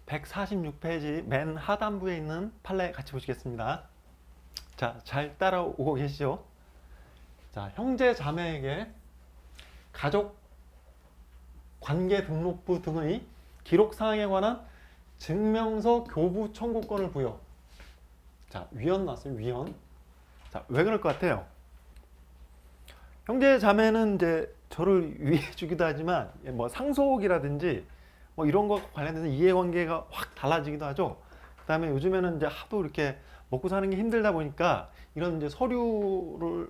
146페이지 맨 하단부에 있는 판례 같이 보시겠습니다. 자, 잘 따라오고 계시죠? 자, 형제 자매에게 가족 관계 등록부 등의 기록 사항에 관한 증명서 교부 청구권을 부여. 자, 위헌 나왔어요. 위헌. 자, 왜 그럴 것 같아요? 형제 자매는 이제 저를 위해 주기도 하지만 뭐 상속이라든지 뭐 이런 거 관련해서 이해관계가 확 달라지기도 하죠. 그다음에 요즘에는 이제 하도 이렇게 먹고 사는 게 힘들다 보니까 이런 이제 서류를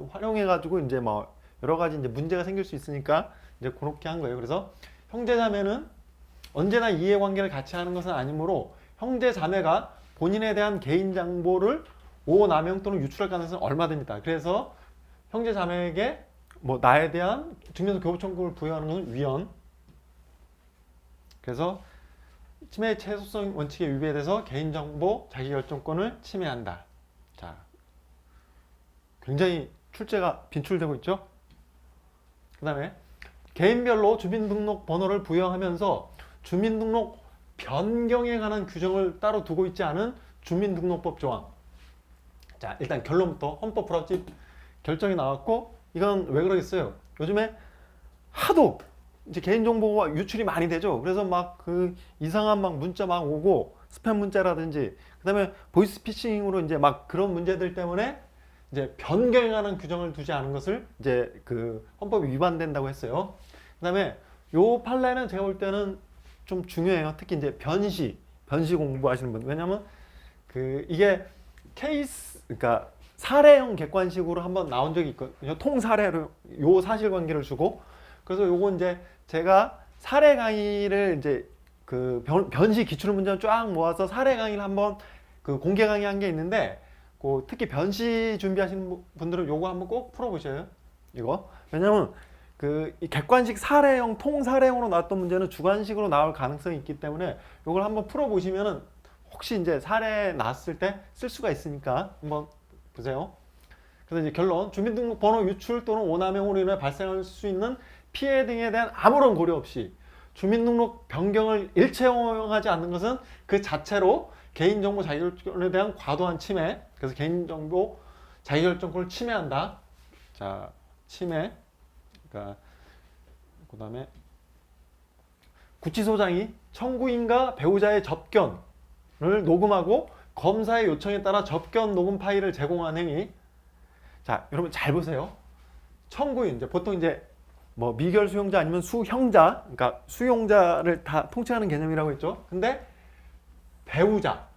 활용해 가지고 이제 뭐 여러 가지 이제 문제가 생길 수 있으니까 이제 그렇게 한 거예요. 그래서 형제 자매는 언제나 이해관계를 같이 하는 것은 아니므로 형제 자매가 본인에 대한 개인 정보를 오남용 또는 유출할 가능성은 얼마든지 있다. 그래서 형제 자매에게 뭐 나에 대한 증명서 교부 청구를 부여하는 것은 위헌. 그래서 침해의 최소성 원칙에 위배돼서 개인정보 자기결정권을 침해한다. 자, 굉장히 출제가 빈출되고 있죠. 그 다음에 개인별로 주민등록 번호를 부여하면서 주민등록 변경에 관한 규정을 따로 두고 있지 않은 주민등록법 조항. 자, 일단 결론부터 헌법 불합치 결정이 나왔고, 이건 왜 그러겠어요? 요즘에 하도 이제 개인정보가 유출이 많이 되죠. 그래서 막 그 이상한 막 문자 막 오고 스팸 문자라든지, 그 다음에 보이스피싱으로 이제 막 그런 문제들 때문에 이제 변경에 관한 규정을 두지 않은 것을 이제 그 헌법이 위반된다고 했어요. 그 다음에 요 판례는 제가 볼 때는 좀 중요해요. 특히 이제 변시 공부하시는 분. 왜냐면 그 이게 케이스, 그러니까 사례형 객관식으로 한번 나온 적이 있거든요. 통사례로 요 사실관계를 주고. 그래서 요거 이제 제가 사례 강의를 이제 그 변시 기출 문제를 쫙 모아서 사례 강의를 한번 그 공개 강의한 게 있는데, 그 특히 변시 준비하시는 분들은 요거 한번 꼭 풀어보셔요. 이거. 왜냐면 그 객관식 사례형 통사례형으로 나왔던 문제는 주관식으로 나올 가능성이 있기 때문에 요걸 한번 풀어보시면은 혹시 이제 사례 나왔을 때 쓸 수가 있으니까 한번 보세요. 그래서 이제 결론, 주민등록번호 유출 또는 오남용으로 인해 발생할 수 있는 피해 등에 대한 아무런 고려 없이 주민등록 변경을 일체 허용하지 않는 것은 그 자체로 개인정보 자기결정권에 대한 과도한 침해, 그래서 개인정보 자기결정권을 침해한다. 자, 침해. 그러니까 그 다음에 구치소장이 청구인과 배우자의 접견을 녹음하고 검사의 요청에 따라 접견 녹음 파일을 제공한 행위. 자, 여러분 잘 보세요. 청구인, 이제 보통 이제 뭐 미결 수용자 아니면 수형자, 그러니까 수용자를 다 통칭하는 개념이라고 했죠. 근데 배우자.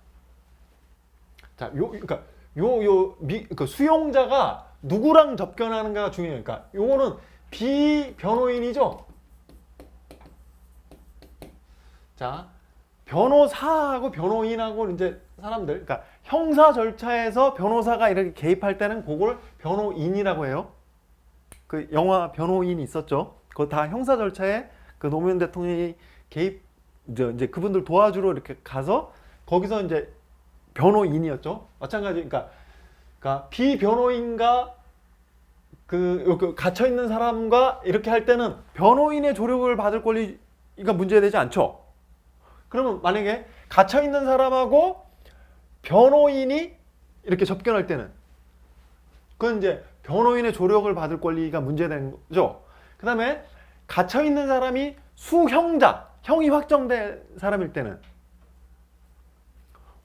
자, 그러니까 그 수용자가 누구랑 접견하는가가 중요해요. 그러니까 요거는 비변호인이죠. 자, 변호사하고 변호인하고 이제 사람들, 그러니까 형사 절차에서 변호사가 이렇게 개입할 때는 그걸 변호인이라고 해요. 그 영화 변호인이 있었죠. 그거 다 형사 절차에 그 노무현 대통령이 개입, 이제 그분들 도와주러 이렇게 가서 거기서 이제 변호인이었죠. 마찬가지, 그러니까 비변호인과 그 갇혀 있는 사람과 이렇게 할 때는 변호인의 조력을 받을 권리가 문제되지 않죠. 그러면 만약에 갇혀 있는 사람하고 변호인이 이렇게 접견할 때는 그건 이제 변호인의 조력을 받을 권리가 문제되는 거죠. 그 다음에 갇혀 있는 사람이 수형자, 형이 확정된 사람일 때는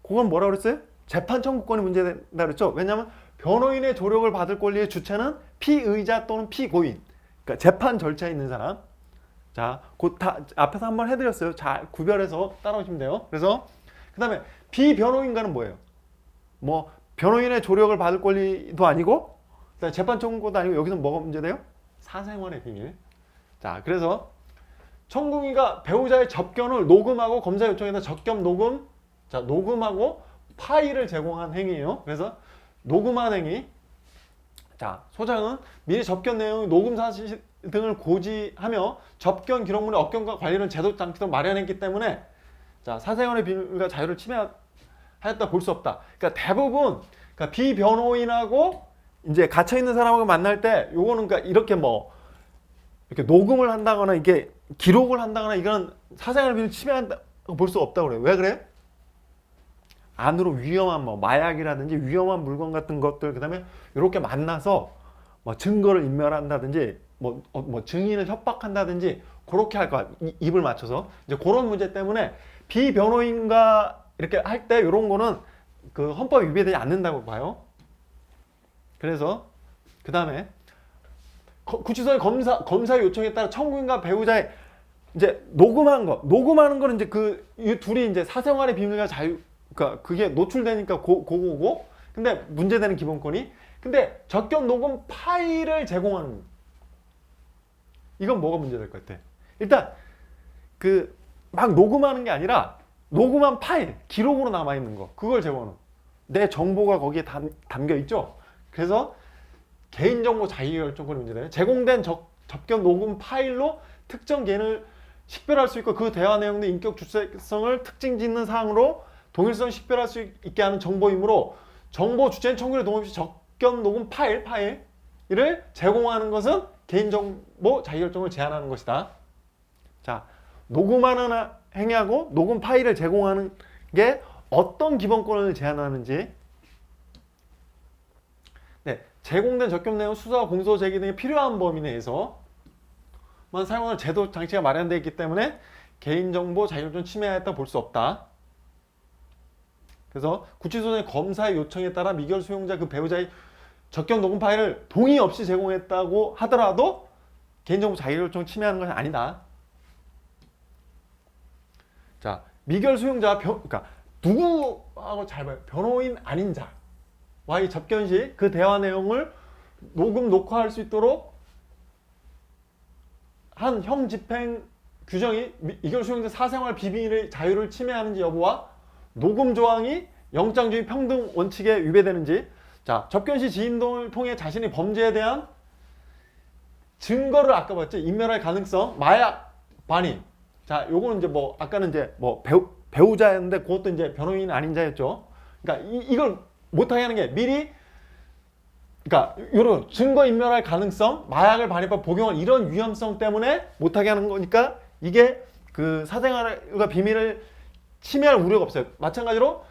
그건 뭐라고 그랬어요? 재판 청구권이 문제된다 그랬죠. 왜냐하면 변호인의 조력을 받을 권리의 주체는 피의자 또는 피고인, 그러니까 재판 절차에 있는 사람. 자, 곧 다 앞에서 한번 해드렸어요. 잘 구별해서 따라오시면 돼요. 그래서 그 다음에 비변호인과는 뭐예요? 뭐 변호인의 조력을 받을 권리도 아니고 재판 청구권도 아니고, 여기서 뭐가 문제돼요? 사생활의 비밀. 자, 그래서 청구인과 배우자의 접견을 녹음하고 검사 요청에다 접견 녹음, 자, 녹음하고 파일을 제공한 행위예요. 그래서 녹음한 행위. 자, 소장은 미리 접견 내용의 녹음 사실 등을 고지하며 접견 기록물의 업견과 관리를 제도 장치로 마련했기 때문에, 자, 사생활의 비밀과 자유를 침해하였다 볼 수 없다. 그러니까 대부분 그러니까 비변호인하고 이제 갇혀 있는 사람하고 만날 때 요거는 그러니까 이렇게 뭐 이렇게 녹음을 한다거나 이게 기록을 한다거나 이건 사생활 비밀을 침해한다 볼 수 없다고 그래요. 왜 그래? 안으로 위험한 뭐 마약이라든지 위험한 물건 같은 것들, 그다음에 이렇게 만나서 뭐 증거를 인멸한다든지 뭐 증인을 협박한다든지 그렇게 할 거야. 입을 맞춰서 이제 그런 문제 때문에 비변호인과 이렇게 할 때 이런 거는 그 헌법 위배되지 않는다고 봐요. 그래서 그 다음에 구치소의 검사 요청에 따라 청구인과 배우자의 이제 녹음하는 거는 이제 이 둘이 이제 사생활의 비밀과 그러니까 그게 노출되니까 그거고. 근데 문제되는 기본권이, 근데 접견 녹음 파일을 제공하는 거. 이건 뭐가 문제될 것 같아? 일단 막 녹음하는 게 아니라 녹음한 파일, 기록으로 남아 있는 거, 그걸 제공하는 거. 내 정보가 거기에 담겨 있죠. 그래서 개인정보 자유결정권이 문제돼요. 제공된 접견 녹음 파일로 특정 개인을 식별할 수 있고 그 대화 내용 등 인격 주체성을 특징 짓는 사항으로 동일성 식별할 수 있게 하는 정보이므로 정보 주체인 청구인의 동의 없이 접견 녹음 파일을 제공하는 것은 개인정보 자유결정을 제한하는 것이다. 자, 녹음하는 행위하고 녹음 파일을 제공하는 게 어떤 기본권을 제한하는지. 네, 제공된 접견 내용 수사와 공소 제기 등에 필요한 범위 내에서만 사용하는 제도 장치가 마련되어 있기 때문에 개인정보 자유결정 침해하였다 볼 수 없다. 그래서 구치소의 검사의 요청에 따라 미결 수용자 그 배우자의 접견 녹음 파일을 동의 없이 제공했다고 하더라도 개인정보 자유결정 침해하는 것은 아니다. 자, 미결 수용자 그러니까 누구하고 잘 봐요. 변호인 아닌 자와의 접견 시 그 대화 내용을 녹화할 수 있도록 한 형 집행 규정이 미결 수용자 사생활 비밀의 자유를 침해하는지 여부와 녹음 조항이 영장주의 평등 원칙에 위배되는지. 자, 접견 시 지인을 통해 자신의 범죄에 대한 증거를 아까 봤지? 인멸할 가능성, 마약, 반입. 자, 요거는 이제 아까는 이제 배우자였는데 그것도 이제 변호인 아닌 자였죠. 그러니까 이걸 못하게 하는 게 미리, 그러니까 요런 증거 인멸할 가능성, 마약을 반입하고 복용할 이런 위험성 때문에 못하게 하는 거니까 이게 그 사생활과 비밀을 침해할 우려가 없어요. 마찬가지로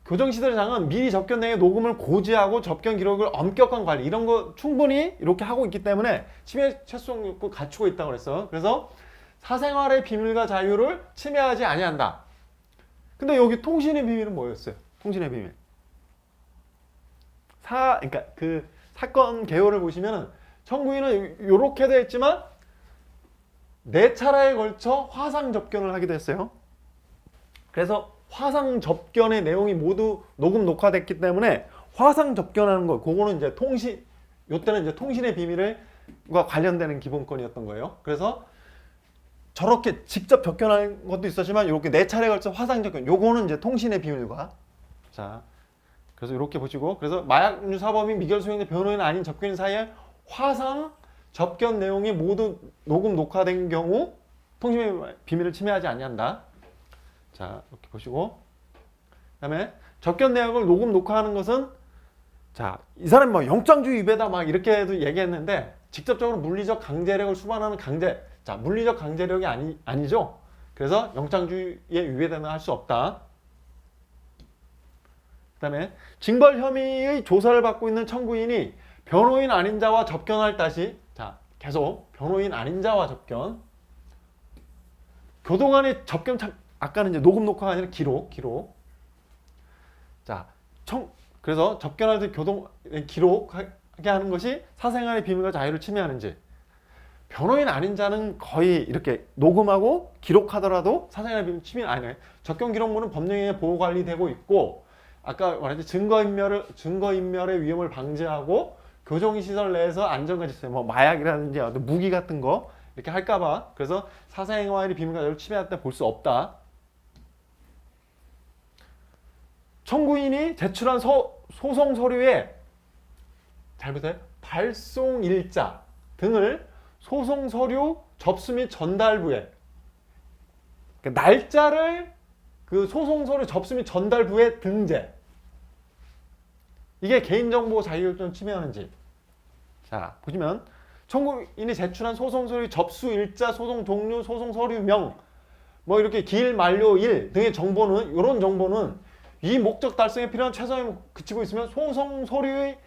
교정시설장은 미리 접견 내의 녹음을 고지하고 접견 기록을 엄격한 관리 이런 거 충분히 이렇게 하고 있기 때문에 침해 최소성 요건을 갖추고 있다고 그랬어요. 그래서 사생활의 비밀과 자유를 침해하지 아니한다. 근데 여기 통신의 비밀은 뭐였어요? 통신의 비밀. 그러니까 그 사건 개요를 보시면은 청구인은 이렇게 되어 있지만 4차례에 걸쳐 화상 접견을 하기도 했어요. 그래서 화상 접견의 내용이 모두 녹음 녹화됐기 때문에 화상 접견하는 거, 그거는 이제 요때는 이제 통신의 비밀과 관련되는 기본권이었던 거예요. 그래서 저렇게 직접 접견하는 것도 있었지만 이렇게 4차례에 걸쳐 화상 접견, 요거는 이제 통신의 비밀과. 자, 그래서 이렇게 보시고, 그래서 마약류 사범인 미결 수용자 변호인 아닌 접견인 사이에 화상 접견 내용이 모두 녹음 녹화된 경우 통신의 비밀을 침해하지 아니한다. 자, 이렇게 보시고, 그다음에 접견 내용을 녹음 녹화하는 것은, 자, 이 사람이 뭐 영장주의 위배다 막 이렇게도 얘기했는데 직접적으로 물리적 강제력을 수반하는 자, 물리적 강제력이 아니죠. 그래서 영장주의에 위배되는 할 수 없다. 그다음에 징벌 혐의의 조사를 받고 있는 청구인이 변호인 아닌 자와 접견할 다시, 자, 계속 변호인 아닌 자와 접견, 교도관의 접견 아까는 이제 녹음 녹화가 아니라 기록. 자, 그래서 접견할 때 기록하게 하는 것이 사생활의 비밀과 자유를 침해하는지. 변호인 아닌 자는 거의 이렇게 녹음하고 기록하더라도 사생활의 비밀 침해 아니에요. 접견 기록물은 법령에 보호 관리되고 있고, 아까 말했듯이 증거인멸의 위험을 방지하고 교정시설 내에서 안전과 질서, 뭐 마약이라든지 어떤 무기 같은 거 이렇게 할까봐, 그래서 사생활의 비밀과 자유를 침해할 때 볼 수 없다. 청구인이 제출한 소송 서류에, 잘 보세요, 발송일자 등을 소송 서류 접수 및 전달부에, 그러니까 날짜를 그 소송 서류 접수 및 전달부에 등재. 이게 개인정보 자유결정 침해하는지. 자, 보시면 청구인이 제출한 소송 서류 접수 일자, 소송 종류, 소송 서류명, 뭐 이렇게 기일 만료일 등의 정보는 이런 정보는 이 목적 달성에 필요한 최소한에 그치고 있으면 소송 서류의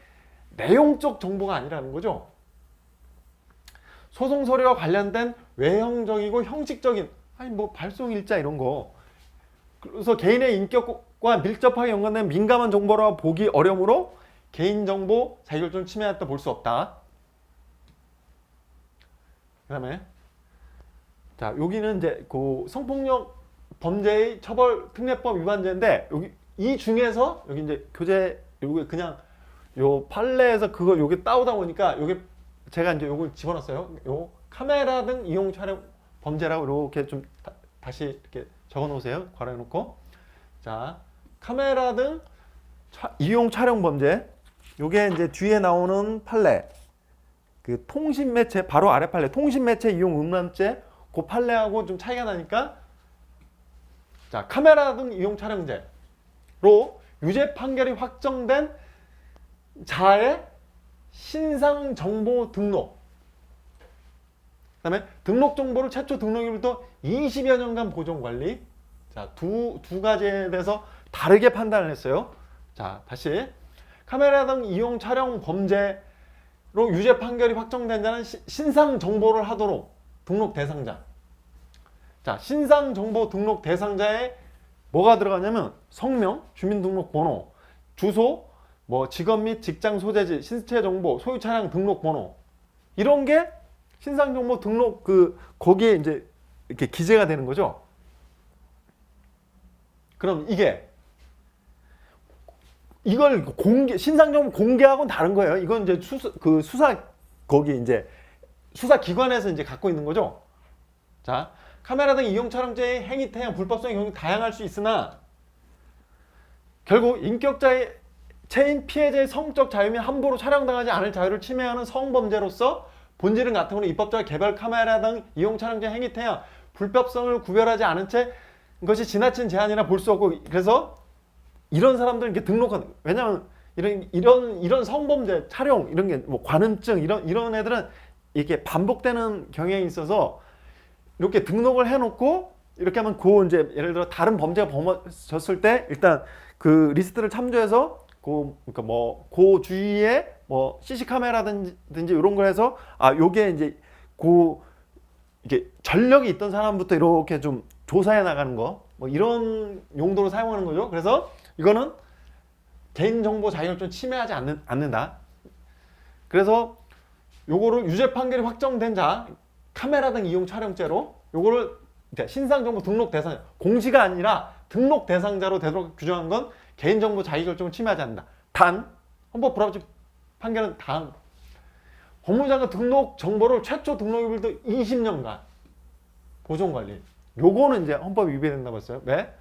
내용적 정보가 아니라는 거죠. 소송 서류와 관련된 외형적이고 형식적인 아니 뭐 발송 일자 이런 거 그래서 개인의 인격과 밀접하게 연관된 민감한 정보라 보기 어려우므로 개인정보 자기결정 침해했다 볼 수 없다. 그다음에 자 여기는 이제 그 성폭력 범죄의 처벌 특례법 위반죄인데 여기 이 중에서 여기 이제 교재 요게 그냥 요 판례에서 그걸 요게 따오다 보니까 요게 제가 이제 요걸 집어넣었어요. 요 카메라 등 이용 촬영 범죄라고 이렇게 좀 다시 이렇게 적어 놓으세요. 괄호해 놓고. 자, 카메라 등 이용 촬영 범죄. 요게 이제 뒤에 나오는 판례. 그 통신 매체 바로 아래 판례. 통신 매체 이용 음란죄. 그 판례하고 좀 차이가 나니까 자, 카메라 등 이용 촬영죄로 유죄 판결이 확정된 자의 신상 정보 등록. 그다음에 등록 정보를 최초 등록일부터 20여 년간 보존 관리. 자, 두 가지에 대해서 다르게 판단을 했어요. 자, 다시 카메라 등 이용 촬영 범죄로 유죄 판결이 확정된 자는 신상 정보를 하도록 등록 대상자. 자, 신상 정보 등록 대상자에 뭐가 들어가냐면 성명, 주민등록번호, 주소, 뭐 직업 및 직장 소재지, 신체 정보, 소유 차량 등록 번호 이런 게 신상 정보 등록 거기에 이제 이렇게 기재가 되는 거죠. 그럼 이걸 신상 정보 공개하고는 다른 거예요. 이건 이제 수사 거기 이제 수사 기관에서 이제 갖고 있는 거죠. 자, 카메라 등 이용 촬영죄의 행위 태양 불법성의 경우 다양할 수 있으나 결국 인격자의 체인 피해자의 성적 자유 및 함부로 촬영당하지 않을 자유를 침해하는 성범죄로서 본질은 같으므로 입법자가 개별 카메라 등 이용 촬영죄 행위 태양 불법성을 구별하지 않은 채 이것이 지나친 제한이라 볼 수 없고 그래서 이런 사람들 이렇게 등록하는 왜냐하면 이런 성범죄 촬영 이런 게 뭐 관음증 이런 애들은 이렇게 반복되는 경향이 있어서 이렇게 등록을 해놓고 이렇게 하면 이제 예를 들어 다른 범죄가 벌어졌을 때 일단 그 리스트를 참조해서 그러니까 그 주위에 뭐 CC 카메라든지 이런 걸 해서 요게 이제 이게 전력이 있던 사람부터 이렇게 좀 조사해 나가는 거 뭐 이런 용도로 사용하는 거죠. 그래서 이거는 개인정보 자기결정 침해하지 않는다. 그래서 요거를 유죄 판결이 확정된 자 카메라 등 이용 촬영죄로 요거를 신상정보 등록 대상자 공시가 아니라 등록 대상자로 되도록 규정한 건 개인정보 자기결정을 침해하지 않는다. 단 헌법 불합치 판결은 다음 법무장관 등록 정보를 최초 등록일부터 20년간 보존관리. 요거는 이제 헌법 위배된다고 했어요. 왜?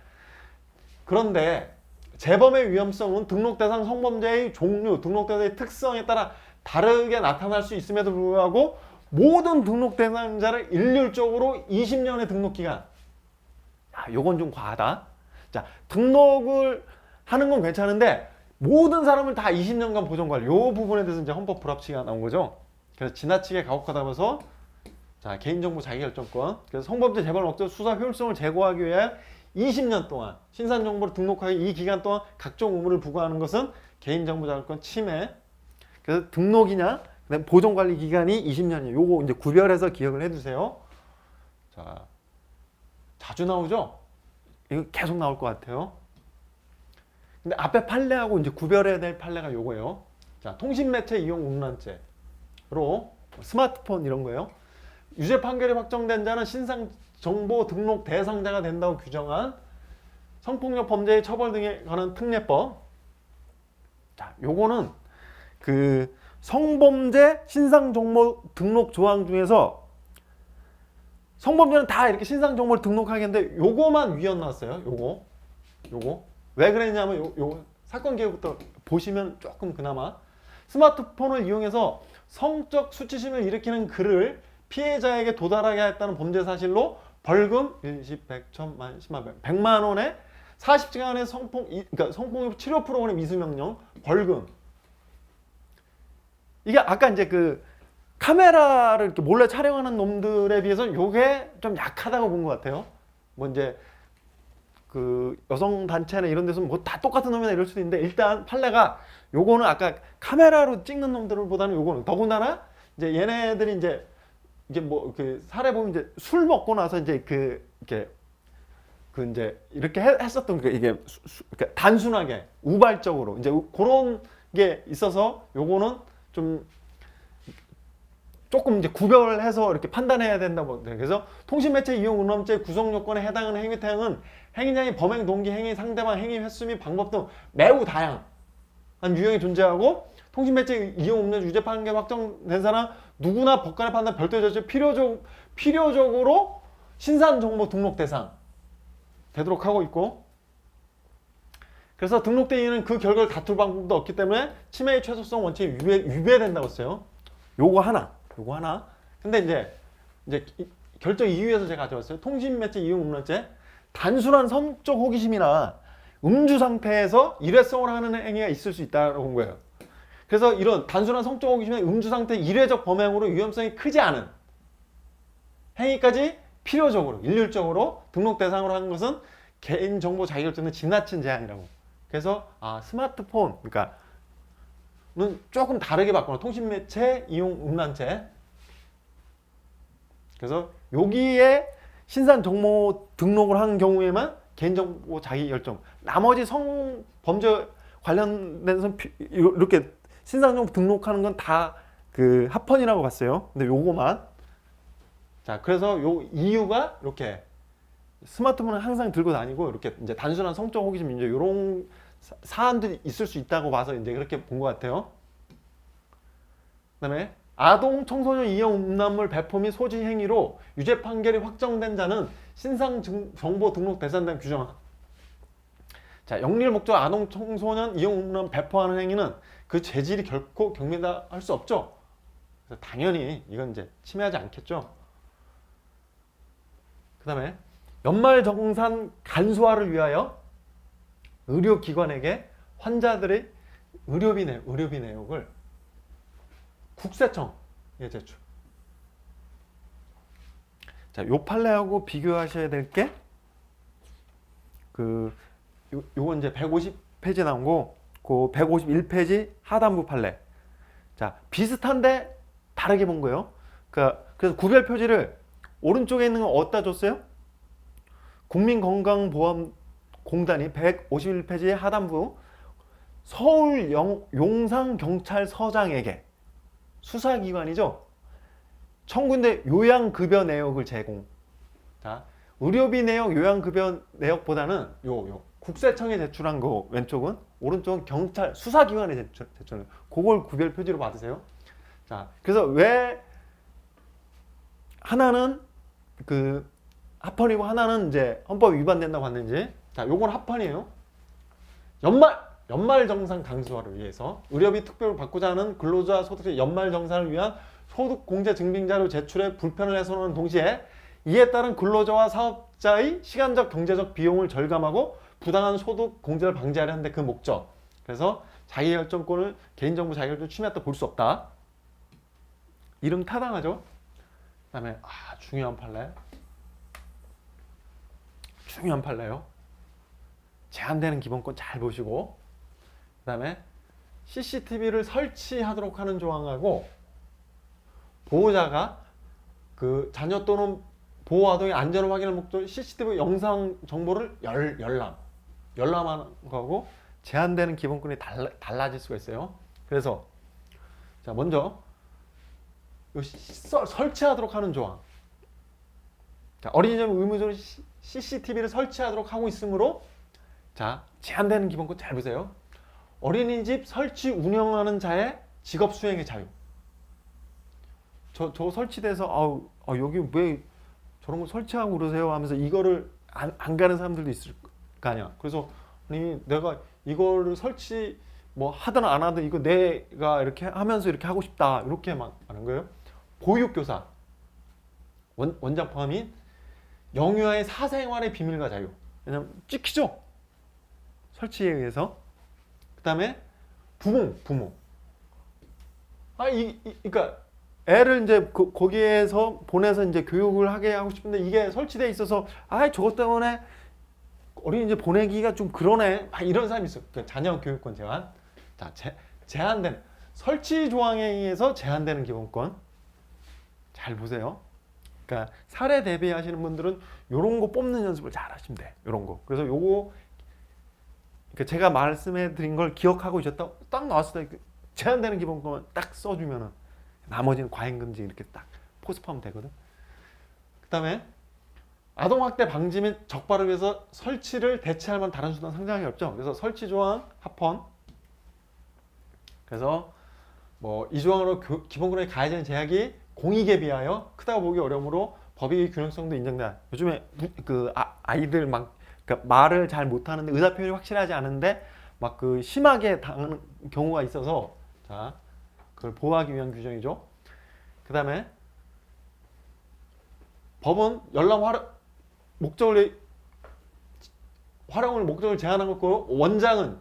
그런데 재범의 위험성은 등록 대상 성범죄의 종류, 등록 대상의 특성에 따라 다르게 나타날 수 있음에도 불구하고 모든 등록 대상자를 일률적으로 20년의 등록 기간. 요건 좀 과하다. 자, 등록을 하는 건 괜찮은데 모든 사람을 다 20년간 보존 관리. 요 부분에 대해서 이제 헌법 불합치가 나온 거죠. 그래서 지나치게 가혹하다면서 자, 개인정보 자기결정권. 그래서 성범죄 재발 목적 수사 효율성을 제고하기 위해 20년 동안 신상 정보를 등록하기 이 기간 동안 각종 의무를 부과하는 것은 개인정보 자기결권 침해. 그래서 등록이냐, 그다음 보존 관리 기간이 20년이에요. 요거 이제 구별해서 기억을 해두세요. 자, 자주 나오죠? 이거 계속 나올 것 같아요. 근데 앞에 판례하고 이제 구별해야 될 판례가 요거예요. 자, 통신매체 이용 음란죄로 스마트폰 이런 거예요. 유죄 판결이 확정된 자는 신상 정보 등록 대상자가 된다고 규정한 성폭력 범죄의 처벌 등에 관한 특례법. 자, 요거는 그 성범죄 신상 정보 등록 조항 중에서 성범죄는 다 이렇게 신상 정보를 등록하겠는데 요거만 위헌 나왔어요. 요거. 왜 그랬냐면 요 사건 개요부터 보시면 조금 그나마 스마트폰을 이용해서 성적 수치심을 일으키는 글을 피해자에게 도달하게 했다는 범죄 사실로 벌금 1십, 100, 1000만, 10만, 100만 원에 40시간의 성폭력 치료 프로그램 이수명령 벌금. 이게 아까 이제 그 카메라를 이렇게 몰래 촬영하는 놈들에 비해서는 요게 좀 약하다고 본 것 같아요. 뭐 이제 그 여성 단체나 이런 데서 뭐 다 똑같은 놈이나 이럴 수도 있는데 일단 판례가 요거는 아까 카메라로 찍는 놈들보다는 요거는 더군다나 이제 얘네들이 이제 이게 뭐 그 사례 보면 이제 술 먹고 나서 이제 이렇게 그 이제 이렇게 했었던 그 이게 그러니까 단순하게 우발적으로 이제 그런 게 있어서 요거는 좀 조금 이제 구별해서 이렇게 판단해야 된다고. 그래서 통신매체 이용 음란죄 구성 요건에 해당하는 행위태행은 행위자의 범행 동기, 행위 상대방 행위 횟수 및 방법 등 매우 다양한 유형이 존재하고 통신매체 이용 음란 유죄 판결 확정된 사람 누구나 법관의 판단 별도의 조치 필요적으로 신상정보 등록 대상 되도록 하고 있고, 그래서 등록대행위는 그 결과를 다툴 방법도 없기 때문에 침해의 최소성 원칙이 위배된다고 했어요. 요거 하나. 근데 이제 결정 이유에서 제가 가져왔어요. 통신매체 이용 음란죄 단순한 성적 호기심이나 음주 상태에서 일회성을 하는 행위가 있을 수 있다고 본 거예요. 그래서 이런 단순한 성적 호기심이나 음주 상태 일회적 범행으로 위험성이 크지 않은 행위까지 필요적으로 일률적으로 등록 대상으로 하는 것은 개인정보 자기결정의 지나친 제한이라고. 그래서 스마트폰 그러니까는 조금 다르게 바꾸는 통신매체 이용 음란죄. 그래서 여기에 신상정보 등록을 한 경우에만 개인정보 자기결정, 나머지 성범죄 관련된 이렇게 신상정보 등록하는 건 다 그 합헌이라고 봤어요. 근데 요거만. 자, 그래서 요 이유가 이렇게 스마트폰을 항상 들고 다니고 이렇게 이제 단순한 성적 호기심 이제 이런 사안들이 있을 수 있다고 봐서 이제 그렇게 본 것 같아요. 그다음에 아동 청소년 이용 음란물 배포 및 소지 행위로 유죄 판결이 확정된 자는 신상 정보 등록 대상단 규정. 자, 영리를 목적으로 아동 청소년 이용 음란 배포하는 행위는 그 죄질이 결코 경미할 수 없죠. 그래서 당연히 이건 이제 침해하지 않겠죠. 그다음에 연말정산 간소화를 위하여 의료기관에게 환자들의 의료비 내역을 국세청에 제출. 자, 요 판례하고 비교하셔야 될 게 요건 이제 150페이지 나온 거, 그 151페이지 하단부 판례. 자, 비슷한데 다르게 본 거예요. 그래서 구별 표지를 오른쪽에 있는 건 어디다 줬어요? 국민건강보험공단이 151페이지의 하단부 서울 용산경찰서장에게 수사기관이죠. 청구인데 요양급여 내역을 제공. 자, 의료비 내역, 요양급여 내역보다는 요 국세청에 제출한 거 왼쪽은, 오른쪽은 경찰 수사기관에 제출한 거. 그걸 구별 표지로 받으세요. 자, 그래서 왜 하나는 그 합헌이고 하나는 이제 헌법 위반된다고 봤는지. 자, 요건 합헌이에요. 연말정산 강소화를 위해서 의료비 특별을 받고자 하는 근로자 소득의 연말정산을 위한 소득공제증빙자료 제출에 불편을 해소하는 동시에 이에 따른 근로자와 사업자의 시간적 경제적 비용을 절감하고 부당한 소득 공제를 방지하려 하는데 그 목적. 그래서 자기결정권을 개인정보 자기결정 침해했다 볼 수 없다. 이름 타당하죠. 그다음에 중요한 판례요. 제한되는 기본권 잘 보시고, 그다음에 CCTV를 설치하도록 하는 조항하고 보호자가 그 자녀 또는 보호 아동의 안전을 확인할 목적으로 CCTV 영상 정보를 열람하는 거하고 제한되는 기본권이 달라질 수가 있어요. 그래서 자, 먼저 설치하도록 하는 조항. 자, 어린이집은 의무적으로 CCTV를 설치하도록 하고 있으므로, 자, 제한되는 기본권 잘 보세요. 어린이집 설치 운영하는 자의 직업 수행의 자유. 저 설치돼서 여기 왜 저런 거 설치하고 그러세요 하면서 이거를 안 가는 사람들도 있을 거 아니야. 그래서 아니 내가 이거를 설치 뭐 하든 안 하든 이거 내가 이렇게 하면서 이렇게 하고 싶다 이렇게 막 하는 거예요. 보육교사 원장 포함인 영유아의 사생활의 비밀과 자유. 왜냐면 찍히죠. 설치에 의해서. 그 다음에 부모. 그러니까 애를 이제 거기에서 보내서 이제 교육을 하게 하고 싶은데 이게 설치돼 있어서 아 저것 때문에 어린이집 보내기가 좀 그러네. 이런 사람이 있어요. 그러니까 자녀 교육권 제한. 자, 제한되는 설치 조항에 의해서 제한되는 기본권. 잘 보세요. 그러니까 사례 대비하시는 분들은 이런 거 뽑는 연습을 잘 하시면 돼. 이런 거. 그래서 요거 그러니까 제가 말씀해 드린 걸 기억하고 있었다. 딱 나왔을 때 제한되는 기본권 딱 써주면은 나머지는 과잉금지 이렇게 딱 포스트하면 되거든. 그다음에 아동학대 방지 및 적발을 위해서 설치를 대체할 만한 다른 수단 상당히 없죠. 그래서 설치 조항 합헌. 그래서 뭐 이 조항으로 기본권에 가해지는 제약이 공익에 비하여 크다고 보기 어려우므로 법의 균형성도 인정된다. 요즘에 그 아이들 막 그러니까 말을 잘 못하는데 의사 표현이 확실하지 않은데 막 그 심하게 당하는 경우가 있어서 자 그걸 보호하기 위한 규정이죠. 그 다음에 법은 열람 활용을 목적을 제한한 것고 원장은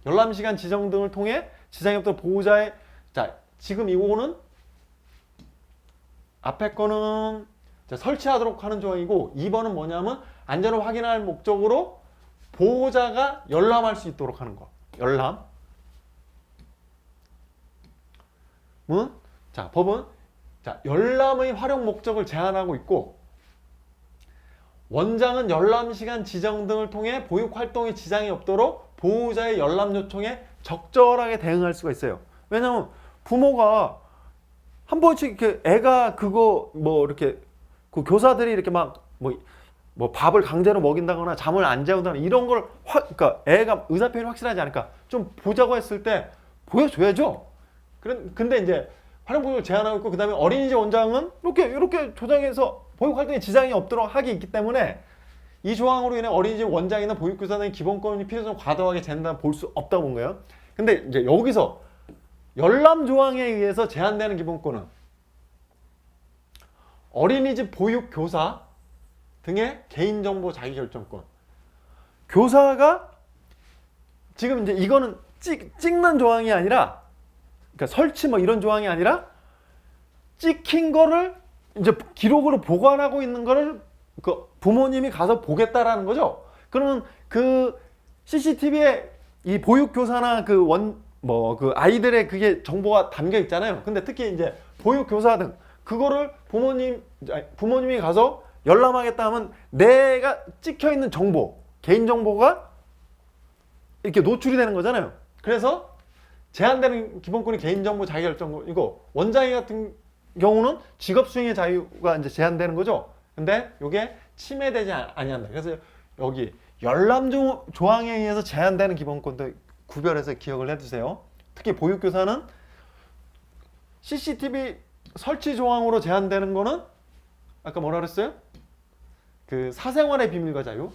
열람 시간 지정 등을 통해 지장이 없도록 보호자의 자 지금 이거는 앞에 거는 설치하도록 하는 조항이고 2번은 뭐냐면 안전을 확인할 목적으로 보호자가 열람할 수 있도록 하는 거. 열람. 자 법은 자 열람의 활용 목적을 제한하고 있고 원장은 열람 시간 지정 등을 통해 보육 활동에 지장이 없도록 보호자의 열람 요청에 적절하게 대응할 수가 있어요. 왜냐하면 부모가 한 번씩 이렇게 애가 그거 뭐 이렇게 그 교사들이 이렇게 막 뭐 밥을 강제로 먹인다거나 잠을 안 재운다거나 이런 걸 그러니까 애가 의사 표현이 확실하지 않으니까 좀 보자고 했을 때 보여줘야죠. 근데 이제 활용 목적을 제한하고 있고 그다음에 어린이집 원장은 이렇게 조장해서 보육 활동에 지장이 없도록 하기 있기 때문에 이 조항으로 인해 어린이집 원장이나 보육교사는 기본권이 필요성 과도하게 제한다 볼 수 없다고 본 거예요. 근데 이제 여기서 열람 조항에 의해서 제한되는 기본권은 어린이집 보육교사 등의 개인정보 자기결정권. 교사가 지금 이제 이거는 찍는 조항이 아니라 그러니까 설치 뭐 이런 조항이 아니라 찍힌 거를 이제 기록으로 보관하고 있는 거를 그 부모님이 가서 보겠다라는 거죠. 그러면 그 CCTV에 이 보육교사나 그 아이들의 그게 정보가 담겨 있잖아요. 근데 특히 이제 보육교사 등 그거를 부모님이 가서 열람하겠다 하면 내가 찍혀 있는 정보, 개인 정보가 이렇게 노출이 되는 거잖아요. 그래서 제한되는 기본권이 개인정보 자기결정권이고 원장이 같은 경우는 직업수행의 자유가 이제 제한되는 거죠. 근데 이게 침해되지 아니한다. 그래서 여기 열람 조항에 의해서 제한되는 기본권도 구별해서 기억을 해두세요. 특히 보육교사는 CCTV 설치 조항으로 제한되는 거는 아까 뭐라 그랬어요? 그 사생활의 비밀과 자유?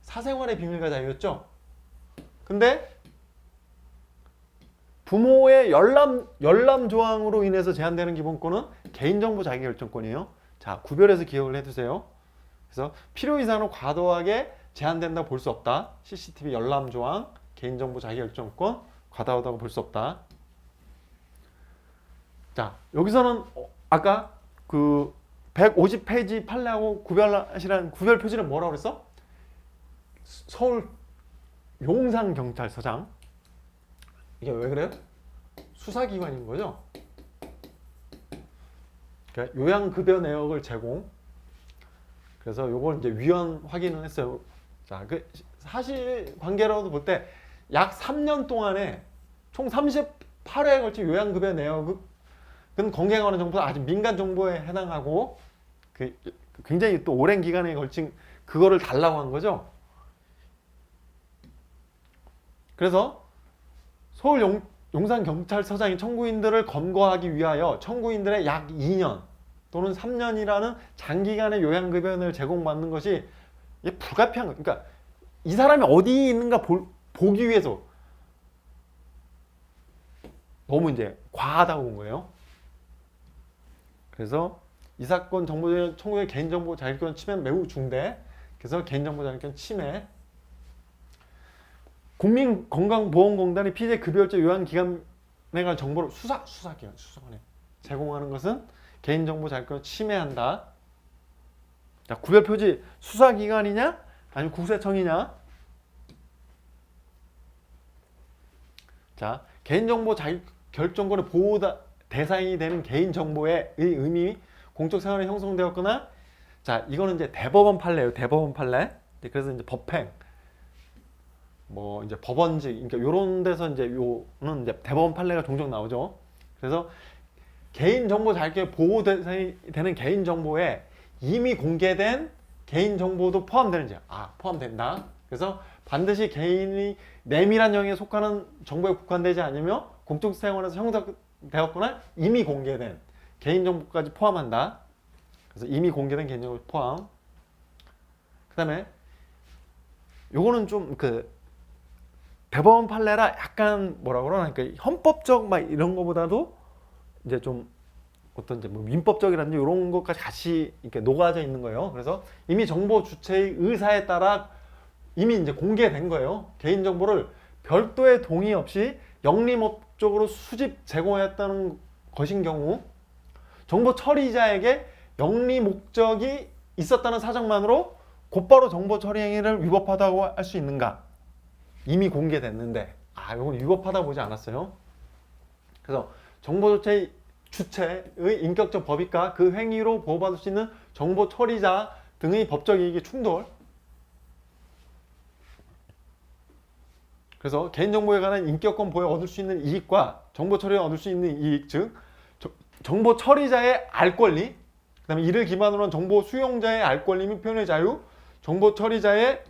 사생활의 비밀과 자유였죠? 근데 부모의 열람 조항으로 인해서 제한되는 기본권은 개인정보 자기결정권이에요. 자, 구별해서 기억을 해두세요. 그래서 필요 이상으로 과도하게 제한된다고 볼 수 없다. CCTV 열람 조항, 개인정보 자기결정권, 과다하다고 볼 수 없다. 자, 여기서는 아까 그 150페이지 판례하고 구별하시라는 구별 표지는 뭐라고 그랬어? 서울 용산경찰서장. 이게 왜 그래요? 수사기관인 거죠. 그러니까 요양급여 내역을 제공. 그래서 요걸 이제 위헌 확인을 했어요. 자, 그 사실관계로도 볼 때 약 3년 동안에 총 38회에 걸친 요양급여 내역은 공개에 관한 정보가 아주 민간 정보에 해당하고 굉장히 또 오랜 기간에 걸친 그거를 달라고 한 거죠. 그래서 서울 용산경찰서장이 청구인들을 검거하기 위하여 청구인들의 약 2년 또는 3년이라는 장기간의 요양급여를 제공받는 것이 불가피한 거예요. 그러니까 이 사람이 어디 있는가 보기 위해서 너무 이제 과하다고 본 거예요. 그래서 이 사건 정보 청구의 개인정보 자율권 침해는 매우 중대. 그래서 개인정보 자율권 침해. 국민건강보험공단이 피해 급여자 요양기관에 관한 정보를 수사기관에 제공하는 것은 개인정보 자유권을 침해한다. 자, 구별표지 수사기관이냐 아니면 국세청이냐. 자, 개인정보 자유 결정권의 보호 대상이 되는 개인정보의 의미, 공적 생활에 형성되었거나, 자, 이거는 이제 대법원 판례예요. 대법원 판례. 그래서 이제 법행, 뭐 이제 법원직, 그러니까 요런 데서 이제 요는 이제 대법원 판례가 종종 나오죠. 그래서 개인정보 자유권의 보호 대상이 되는 개인정보에 이미 공개된 개인정보도 포함되는지, 포함된다. 그래서 반드시 개인이 내밀한 영역에 속하는 정보에 국한되지 않으며 공적 생활에서 형성되었거나 이미 공개된 개인정보까지 포함한다. 그래서 이미 공개된 개인정보 포함. 그 다음에 요거는 좀 그 대법원 판례라 약간 뭐라 그러나, 그러니까 헌법적 막 이런 거보다도 이제 좀 어떤 이제 뭐 민법적이라든지 이런 것까지 같이 이렇게 녹아져 있는 거예요. 그래서 이미 정보 주체의 의사에 따라 이미 이제 공개된 거예요. 개인정보를 별도의 동의 없이 영리 목적으로 수집 제공했다는 것인 경우, 정보 처리자에게 영리 목적이 있었다는 사정만으로 곧바로 정보 처리 행위를 위법하다고 할 수 있는가? 이미 공개됐는데, 이건 위법하다고 보지 않았어요. 그래서 정보 주체의 인격적 법익과 그 행위로 보호받을 수 있는 정보 처리자 등의 법적 이익의 충돌. 그래서 개인정보에 관한 인격권 보호에 얻을 수 있는 이익과 정보 처리에 얻을 수 있는 이익, 즉 정보 처리자의 알 권리, 그 다음에 이를 기반으로 한 정보 수용자의 알 권리 및 표현의 자유, 정보 처리자의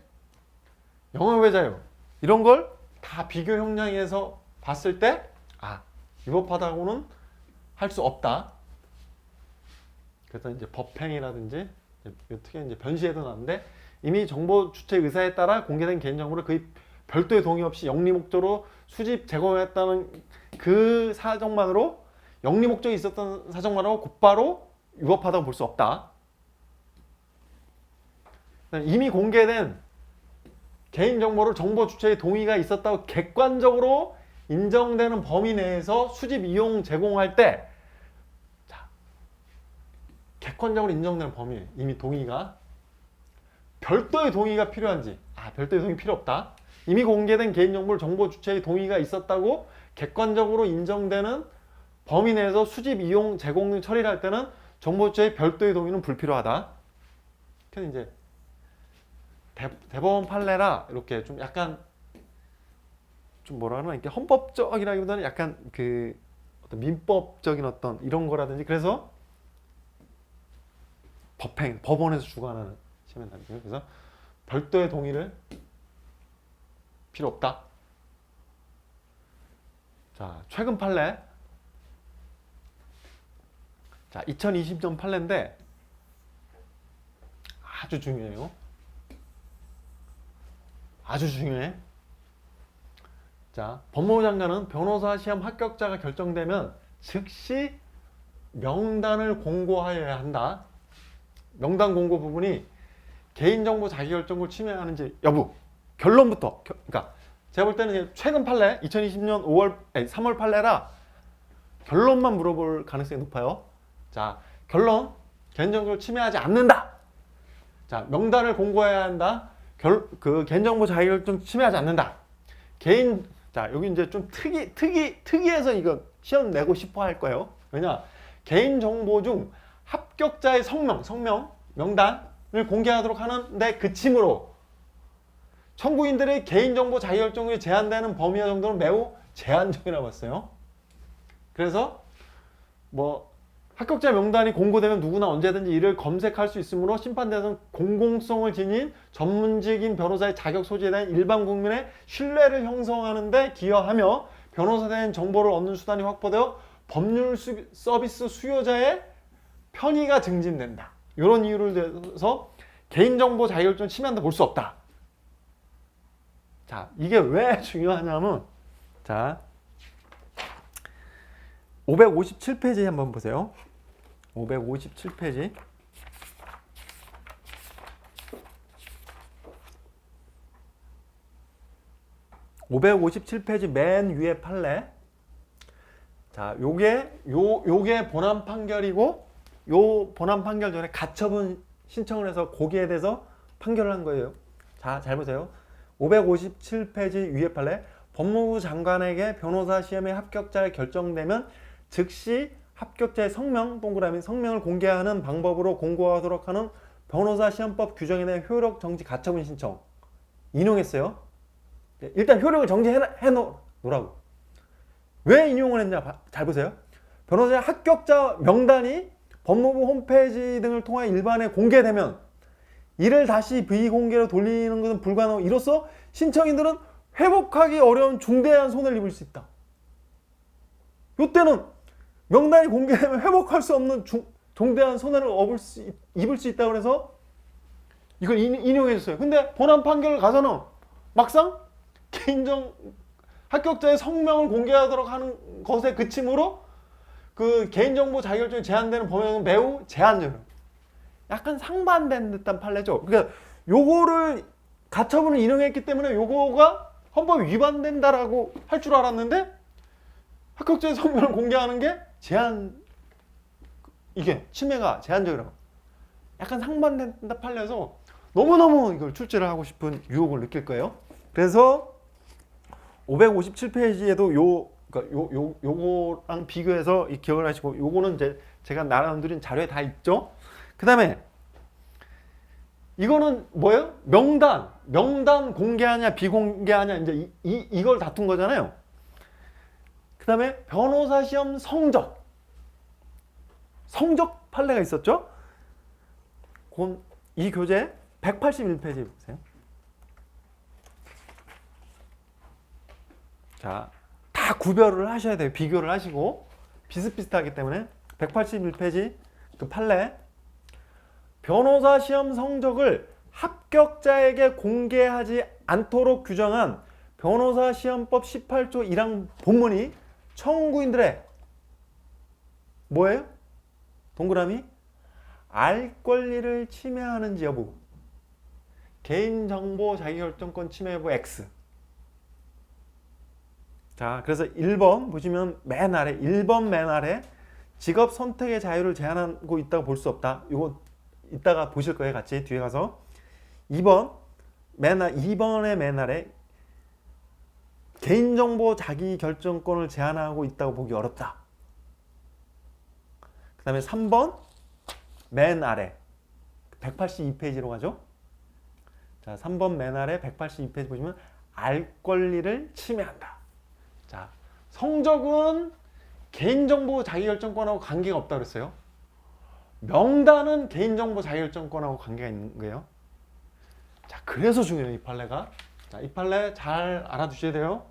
영업의 자유, 이런 걸 다 비교 형량에서 봤을 때 위법하다고는 할 수 없다. 그래서 이제 법행위라든지 특히 이제 변시에도 나오는데, 이미 정보 주체 의사에 따라 공개된 개인정보를 거의 별도의 동의 없이 영리 목적으로 수집 제공했다는 그 사정만으로, 영리 목적이 있었던 사정만으로 곧바로 위법하다고 볼 수 없다. 이미 공개된 개인정보를 정보 주체의 동의가 있었다고 객관적으로 인정되는 범위 내에서 수집, 이용, 제공할 때, 객관적으로 인정되는 범위, 이미 동의가, 별도의 동의가 필요한지, 별도의 동의 필요 없다. 이미 공개된 개인정보를 정보 주체의 동의가 있었다고 객관적으로 인정되는 범위 내에서 수집, 이용, 제공 등 처리를 할 때는 정보 주체의 별도의 동의는 불필요하다. 그래서 이제 대법원 판례라 이렇게 좀 약간 좀 뭐라 하나, 이렇게 헌법적이라기보다는 약간 그 어떤 민법적인 어떤 이런 거라든지, 그래서 법원에서 주관하는 시민단체예요. 그래서 별도의 동의를 필요 없다. 자, 최근 판례. 자, 2020년 판례인데 아주 중요해요. 아주 중요해. 자, 법무부 장관은 변호사 시험 합격자가 결정되면 즉시 명단을 공고하여야 한다. 명단 공고 부분이 개인정보 자기결정권을 침해하는지 여부, 결론부터, 그러니까 제가 볼 때는 최근 판례, 2020년 3월 판례라 결론만 물어볼 가능성이 높아요. 자, 결론, 개인정보를 침해하지 않는다. 자, 명단을 공고해야 한다. 그 개인정보 자기결정 침해하지 않는다. 자, 여기 이제 좀 특이해서 이거 시험 내고 싶어 할 거예요. 왜냐, 개인정보 중 합격자의 성명, 명단을 공개하도록 하는데 그치므로 청구인들의 개인정보 자기결정이 제한되는 범위와 정도는 매우 제한적이라고 봤어요. 그래서 뭐 합격자 명단이 공고되면 누구나 언제든지 이를 검색할 수 있으므로 심판대에서는 공공성을 지닌 전문직인 변호사의 자격 소지에 대한 일반 국민의 신뢰를 형성하는 데 기여하며 변호사에 대한 정보를 얻는 수단이 확보되어 법률 서비스 수요자의 편의가 증진된다. 이런 이유를 대서 개인정보 자기결정 침해한다 볼 수 없다. 자, 이게 왜 중요하냐면, 자, 557페이지 한번 보세요. 557페이지. (557페이지) 맨 위에 판례. 자, 요게 본안 판결이고, 요 본안 판결 전에 가처분 신청을 해서 거기에 대해서 판결을 한 거예요. 자, 잘 보세요. 557페이지 위에 판례. 법무부 장관에게 변호사 시험의 합격자가 결정되면 즉시 합격자의 성명, 동그라미 성명을 공개하는 방법으로 공고하도록 하는 변호사 시험법 규정에 대한 효력 정지 가처분 신청. 인용했어요. 일단 효력을 정지해 놓으라고. 왜 인용을 했냐? 잘 보세요. 변호사 합격자 명단이 법무부 홈페이지 등을 통해 일반에 공개되면 이를 다시 비공개로 돌리는 것은 불가능하고, 이로써 신청인들은 회복하기 어려운 중대한 손해를 입을 수 있다. 이때는 명단이 공개되면 회복할 수 없는 중대한 손해를 입을 수 있다고 해서 이걸 인용해줬어요. 근데 본안 판결을 가서는 막상 개인정 합격자의 성명을 공개하도록 하는 것에 그침으로 그 개인정보 자기결정이 제한되는 범위는 매우 제한적이에요. 약간 상반된 듯한 판례죠. 그러니까 요거를 가처분을 인용했기 때문에 요거가 헌법에 위반된다라고 할 줄 알았는데, 합격자의 성명을 공개하는 게 이게 침해가 제한적이라고. 약간 상반된 판례에서 너무너무 이걸 출제를 하고 싶은 유혹을 느낄 거예요. 그래서 557페이지에도 요거랑 비교해서 기억을 하시고, 요거는 이제 제가 나눠드린 자료에 다 있죠. 그 다음에 이거는 뭐예요? 명단 공개하냐 비공개하냐, 이제 이걸 다툰 거잖아요. 그 다음에 변호사 시험 성적 판례가 있었죠. 이 교재 181페이지 보세요. 자, 다 구별을 하셔야 돼요. 비교를 하시고 비슷비슷하기 때문에 181페이지 그 판례. 변호사 시험 성적을 합격자에게 공개하지 않도록 규정한 변호사 시험법 18조 1항 본문이 청구인들의 뭐예요? 동그라미 알 권리를 침해하는지 여부. 개인정보 자기결정권 침해 여부 X. 자, 그래서 1번 보시면 맨 아래, 1번 맨 아래 직업 선택의 자유를 제한하고 있다고 볼 수 없다. 이거 이따가 보실 거예요. 같이 뒤에 가서. 2번의 맨 아래 개인정보 자기결정권을 제한하고 있다고 보기 어렵다. 그 다음에 3번 맨 아래 182페이지로 가죠. 자, 3번 맨 아래 182페이지 보시면 알 권리를 침해한다. 자, 성적은 개인정보 자기결정권하고 관계가 없다고 그랬어요. 명단은 개인정보 자기결정권하고 관계가 있는 거예요. 자, 그래서 중요해요, 이 판례가. 자, 이 판례 잘 알아두셔야 돼요.